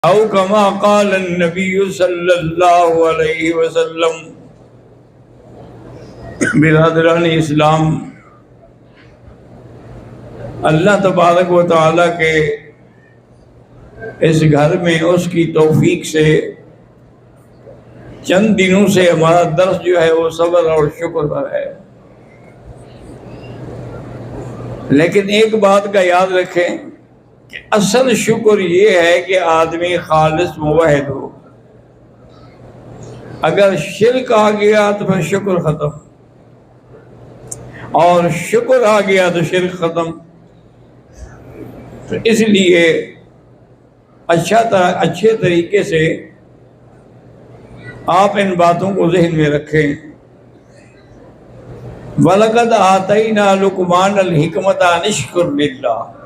او کما قال النبی صلی اللہ علیہ وسلم۔ برادران اسلام، اللہ تبارک و تعالیٰ کے اس گھر میں اس کی توفیق سے چند دنوں سے ہمارا درس جو ہے وہ صبر اور شکر پر ہے۔ لیکن ایک بات کا یاد رکھیں کہ اصل شکر یہ ہے کہ آدمی خالص موحد ہو۔ اگر شرک آ گیا تو پھر شکر ختم، اور شکر آ گیا تو شرک ختم۔ تو اس لیے اچھے طریقے سے آپ ان باتوں کو ذہن میں رکھیں۔ وَلَقَدْ آتَيْنَا لُقْمَانَ الْحِكْمَةَ أَنِ اشْكُرْ لِلَّهِ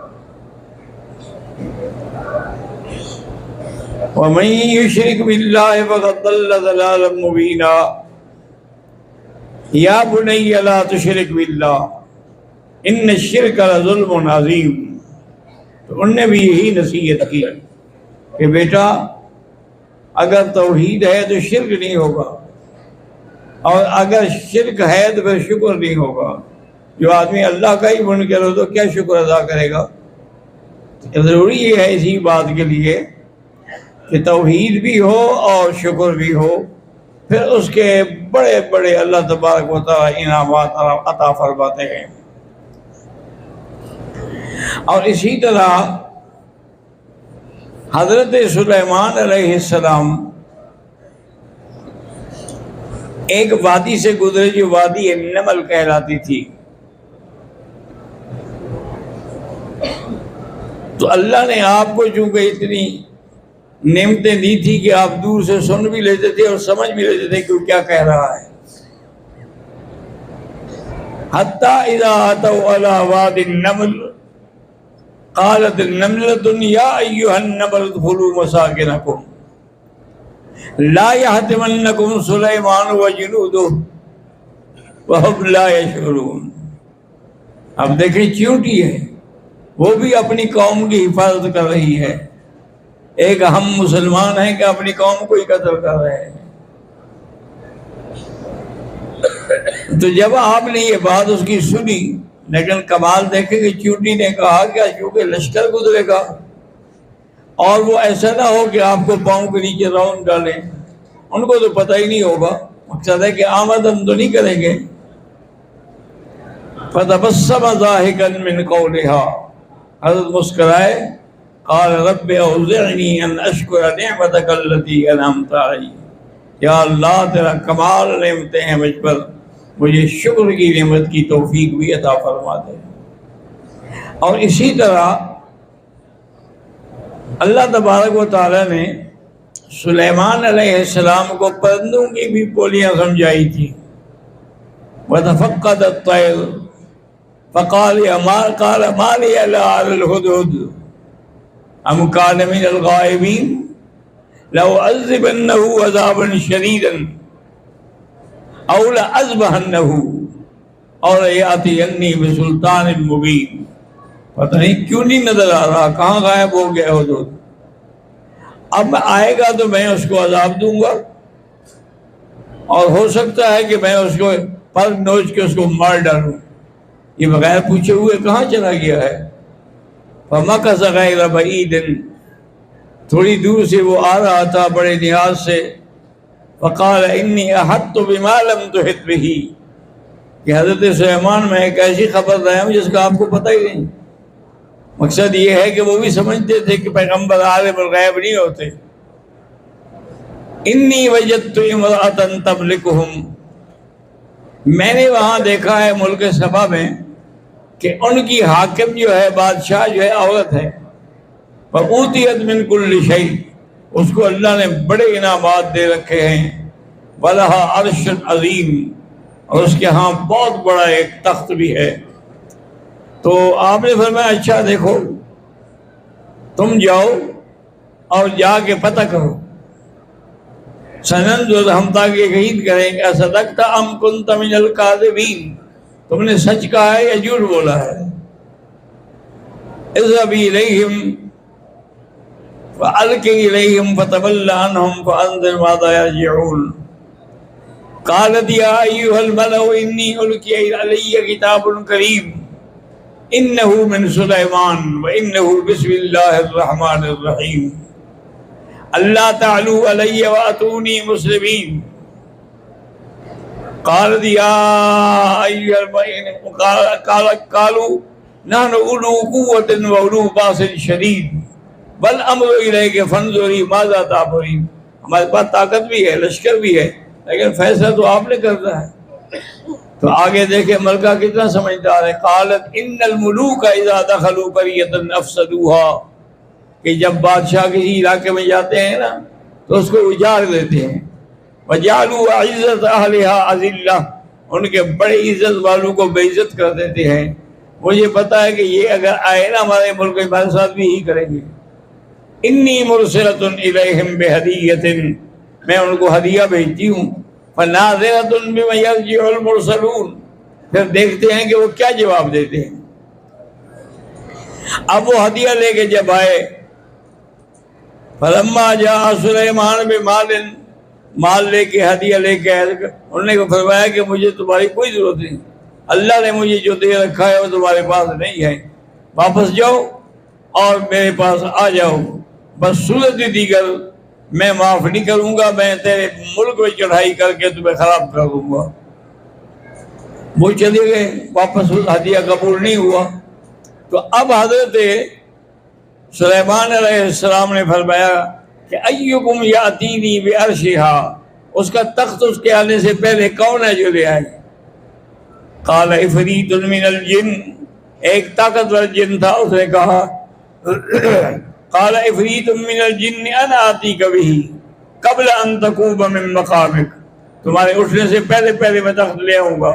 وَمَن يُشْرِكْ بِاللَّهِ فَقَدْ ضَلَّ ضَلَالًا مُبِينًا يَا بُنَيَّ لَا تُشْرِكْ بِاللَّهِ إِنَّ الشِّرْكَ لَظُلْمٌ عَظِيمٌ۔ تو ان نے بھی یہی نصیحت کی کہ بیٹا اگر توحید ہے تو شرک نہیں ہوگا، اور اگر شرک ہے تو پھر شکر نہیں ہوگا۔ جو آدمی اللہ کا ہی منکر ہو تو کیا شکر ادا کرے گا؟ ضروری یہ ہے اسی بات کے لیے کہ توحید بھی ہو اور شکر بھی ہو، پھر اس کے بڑے بڑے اللہ تبارک و تعالی انعامات عطا فرماتے ہیں۔ اور اسی طرح حضرت سلیمان علیہ السلام ایک وادی سے گزرے جو وادی النمل کہلاتی تھی۔ تو اللہ نے آپ کو چونکہ اتنی نعمتیں دی تھی کہ آپ دور سے سن بھی لیتے تھے اور سمجھ بھی لیتے تھے کہ وہ کیا کہہ رہا ہے۔ حتیٰ اذا اتوا علی وادی النمل قالت النملة یا ایھا النمل ادخلوا مساکنکم لا یحطمنکم سلیمان وجنودہ وہم لا یشعرون۔ اب دیکھیں چیونٹی ہے، وہ بھی اپنی قوم کی حفاظت کر رہی ہے۔ ایک ہم مسلمان ہیں کہ اپنی قوم کو ہی قتل کر رہے ہیں۔ تو جب آپ نے یہ بات اس کی سنی، لیکن کمال دیکھیں کہ چیونٹی نے کہا کہ چونکہ لشکر گزرے گا اور وہ ایسا نہ ہو کہ آپ کو پاؤں کے نیچے راؤنڈ ڈالیں، ان کو تو پتہ ہی نہیں ہوگا، مقصد ہے کہ آمدن تو نہیں کریں گے۔ فَتَبَسَّمَ ضَاحِكًا مِّن قَوْلِهَا، حضرت مسکرائے، قال رب اوزعنی ان اشکر نعمتک التی انعمت علی۔ یا اللہ تیرا کمال نعمتیں ہیں مجھ پر، مجھے شکر کی نعمت کی توفیق بھی عطا فرما دے۔ اور اسی طرح اللہ تبارک و تعالی نے سلیمان علیہ السلام کو پرندوں کی بھی بولیاں سمجھائی تھی۔ وَتَفَقَّدَ الطَّيْرَ فَقَالَ مَا لِيَ لَا أَرَى الْهُدْهُدَ أَمْ كَانَ مِنَ الْغَائِبِينَ لَأُعَذِّبَنَّهُ عَذَابًا شَدِيدًا أَوْ لَأَذْبَحَنَّهُ أَوْ لَيَأْتِيَنِّي بِسُلْطَانٍ مُبِينٍ۔ پتہ نہیں کیوں نہیں نظر آ رہا، کہاں غائب ہو گیا ہدہد؟ اب آئے گا تو میں اس کو عذاب دوں گا، اور ہو سکتا ہے کہ میں اس کو پر نوچ کے اس کو مار ڈالوں۔ یہ بغیر پوچھے ہوئے کہاں چلا گیا ہے؟ فَمَكَثَ غَيْرَ بَعِيدٍ، تھوڑی دور سے وہ آ رہا تھا بڑے نیاز سے۔ فَقَالَ إِنِّي أَحَطْتُ بِمَا لَمْ تُحِطْ بِهِ، کہ حضرت سلیمان میں ایک ایسی خبر لایا ہوں جس کا آپ کو پتہ ہی نہیں۔ مقصد یہ ہے کہ وہ بھی سمجھتے تھے کہ پیغمبر عالم الغیب نہیں ہوتے۔ إِنِّي وَجَدْتُ امْرَأَةً تَمْلِكُهُمْ، میں نے وہاں دیکھا ہے ملک سبا میں کہ ان کی حاکم جو ہے، بادشاہ جو ہے، عورت ہے۔ فَأُوتِيَتْ مِن كُلِّ شَيْءٍ، اس کو اللہ نے بڑے انعامات دے رکھے ہیں۔ وَلَهَا عَرْشٌ عَظِيمٌ، اور اس کے ہاں بہت بڑا ایک تخت بھی ہے۔ تو آپ نے فرمایا اچھا دیکھو، تم جاؤ اور جا کے پتہ کرو، سننظر، ہم تاکہ یقین کریں کہ اصدقت ام کنت من الکاذبین، تم نے سچ کہا ہے یا جھوٹ بولا ہے۔ اذهبی الیہم فألق إليهم فتولى عنهم فأنذر ماذا يرجعون قالت يا أيها الملأ إني ألقي علي كتاب كريم إنه من سليمان وإنه بسم الله الرحمن الرحيم ألا تعلوا علي وأتوني مسلمين قالت يا أيها الملأ قالوا نحن أولو قوة وأولو بأس شديد بل امر الیک فانظری ماذا تأمرین، ہمارے پاس طاقت بھی ہے، لشکر بھی ہے، لیکن فیصلہ تو آپ نے کرنا ہے۔ تو آگے دیکھیں ملکہ کتنا سمجھدار ہے۔ قالت ان الملوک اذا دخلوا قریۃ افسدوها، کہ جب بادشاہ کسی علاقے میں جاتے ہیں نا تو اس کو اجاڑ دیتے ہیں۔ وجعلوا عزت اہلها اذلہ، ان کے بڑے عزت والوں کو بے عزت کر دیتے ہیں۔ مجھے پتا ہے کہ یہ اگر آئے نا ہمارے ملک میں، ہمارے ساتھ بھی یہی کریں گے۔ انی مرسلۃ الیہم بہدیۃ، میں ان کو ہدیہ بھیجتی ہوں۔ فناظرۃ بما یرجع المرسلون، پھر دیکھتے ہیں کہ وہ کیا جواب دیتے ہیں۔ اب وہ ہدیہ لے کے جب آئے، فلما جاء سلیمان بمال، مال لے کے ہدیہ لے کے آئے، انہوں نے فرمایا کہ مجھے تمہاری کوئی ضرورت نہیں، اللہ نے مجھے جو دے رکھا ہے وہ تمہارے پاس نہیں ہے، واپس جاؤ اور میرے پاس آ جاؤ، بس صورت دیگر میں معاف نہیں کروں گا، میں تیرے ملک میں چڑھائی کر کے تمہیں خراب کر دوں گا۔ وہ چلے گئے، واپس ہدیہ قبول نہیں ہوا۔ تو اب حضرت سلیمان علیہ السلام نے فرمایا کہ ایکم یاتینی بعرشہا، اس کا تخت اس کے آنے سے پہلے کون ہے جو لے آئے؟ قال عفریت من الجن، ایک طاقتور جن تھا، اس نے کہا قال عفریت من الجن انا آتیک بہ قبل ان تقوم من مقامک، تمہارے اٹھنے سے پہلے پہلے میں تخت لے آؤں گا،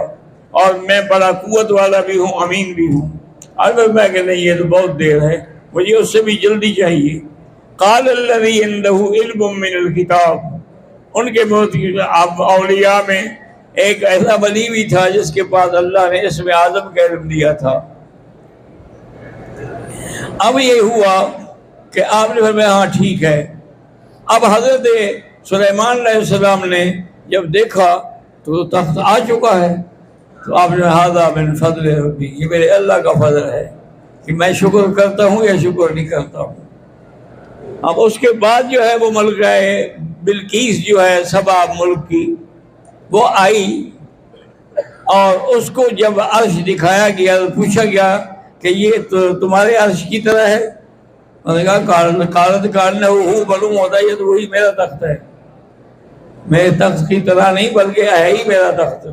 اور میں بڑا قوت والا بھی ہوں، امین بھی ہوں۔ اور میں کہ نہیں، یہ تو بہت دیر ہے، مجھے اس سے بھی جلدی چاہیے۔ قال الذی عنده علم من الکتاب، ان کے بہت اولیاء میں ایک ایسا ولی بھی تھا جس کے پاس اللہ نے اسم اعظم کا علم دیا تھا۔ اب یہ ہوا کہ آپ نے فرمایا ہاں ٹھیک ہے۔ اب حضرت سلیمان علیہ السلام نے جب دیکھا تو تخت آ چکا ہے، تو آپ نے ھذا من فضل ربی، یہ میرے اللہ کا فضل ہے کہ میں شکر کرتا ہوں یا شکر نہیں کرتا ہوں۔ اب اس کے بعد جو ہے وہ ملکہ بلقیس جو ہے سبا ملک کی، وہ آئی اور اس کو جب عرش دکھایا گیا تو پوچھا گیا کہ یہ تو تمہارے عرش کی طرح ہے؟ انہوں نے کہا کارن وہ معلوم ہوتا ہے، یہ تو وہی میرا تخت ہے، میرے تخت کی طرح نہیں بلکہ ہے ہی میرا تخت۔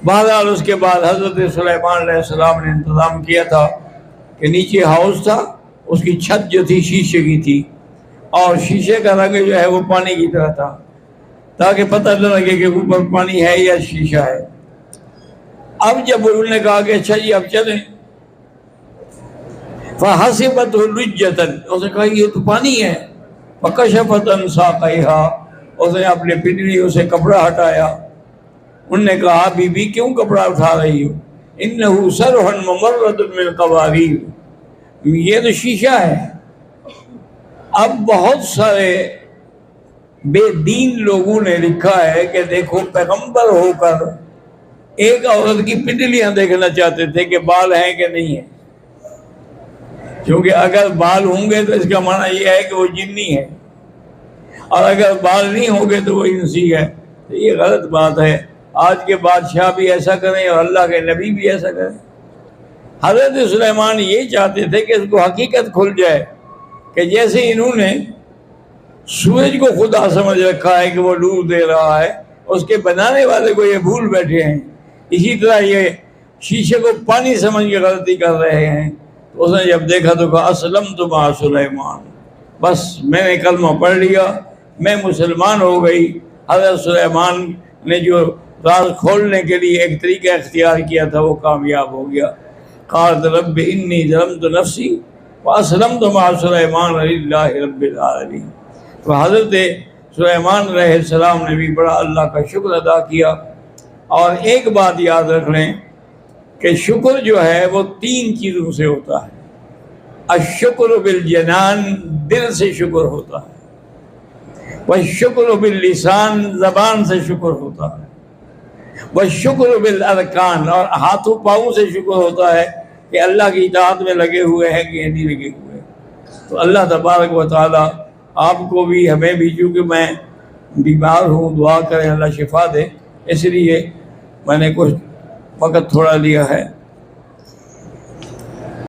بہرحال اس کے بعد حضرت سلیمان علیہ السلام نے انتظام کیا تھا کہ نیچے ہاؤس تھا، اس کی چھت جو تھی شیشے کی تھی، اور شیشے کا رنگ جو ہے وہ پانی کی طرح تھا، تاکہ پتہ نہ لگے کہ اوپر پانی ہے یا شیشہ ہے۔ اب جب انہوں نے کہا کہ اچھا جی اب چلیں، فَحَسِبَتْهُ لُجَّةً، اس نے کہا یہ تو پانی ہے۔ فَكَشَفَتْ عَنْ سَاقَيْهَا، اس نے اپنے پنڈلیوں سے کپڑا ہٹایا۔ انہوں نے کہا بی بی کیوں کپڑا اٹھا رہی ہو؟ إِنَّهُ سَرْحٌ مُمَرَّدٌ مِّن قَوَارِيرَ، یہ تو شیشہ ہے۔ اب بہت سارے بے دین لوگوں نے لکھا ہے کہ دیکھو پیغمبر ہو کر ایک عورت کی پنڈلیاں دیکھنا چاہتے تھے کہ بال ہیں کہ نہیں ہیں، کیونکہ اگر بال ہوں گے تو اس کا معنی یہ ہے کہ وہ جنی ہے، اور اگر بال نہیں ہوں گے تو وہ انسی ہے۔ تو یہ غلط بات ہے۔ آج کے بادشاہ بھی ایسا کریں اور اللہ کے نبی بھی ایسا کریں۔ حضرت سلیمان یہ چاہتے تھے کہ اس کو حقیقت کھل جائے کہ جیسے انہوں نے سورج کو خدا سمجھ رکھا ہے کہ وہ نور دے رہا ہے، اس کے بنانے والے کو یہ بھول بیٹھے ہیں، اسی طرح یہ شیشے کو پانی سمجھ کے غلطی کر رہے ہیں۔ تو اس نے جب دیکھا تو کہا اسلمت مع سلیمان، بس میں نے کلمہ پڑھ لیا، میں مسلمان ہو گئی۔ حضرت سلیمان نے جو راز کھولنے کے لیے ایک طریقہ اختیار کیا تھا وہ کامیاب ہو گیا۔ قالت رب انی ظلمت نفسی واسلمت مع سلیمان للہ رب العالمین۔ تو حضرت سلیمان علیہ السلام نے بھی بڑا اللہ کا شکر ادا کیا۔ اور ایک بات یاد رکھ لیں کہ شکر جو ہے وہ تین چیزوں سے ہوتا ہے۔ الشکر بالجنان دل سے شکر ہوتا ہے، والشکر باللسان زبان سے شکر ہوتا ہے، والشکر بالارکان اور ہاتھوں پاؤں سے شکر ہوتا ہے کہ اللہ کی اطاعت میں لگے ہوئے ہیں کہ نہیں لگے ہوئے۔ تو اللہ تبارک و تعالی آپ کو بھی ہمیں بھی، چونکہ میں بیمار ہوں، دعا کریں اللہ شفا دے، اس لیے میں نے کچھ وقت تھوڑا لیا ہے۔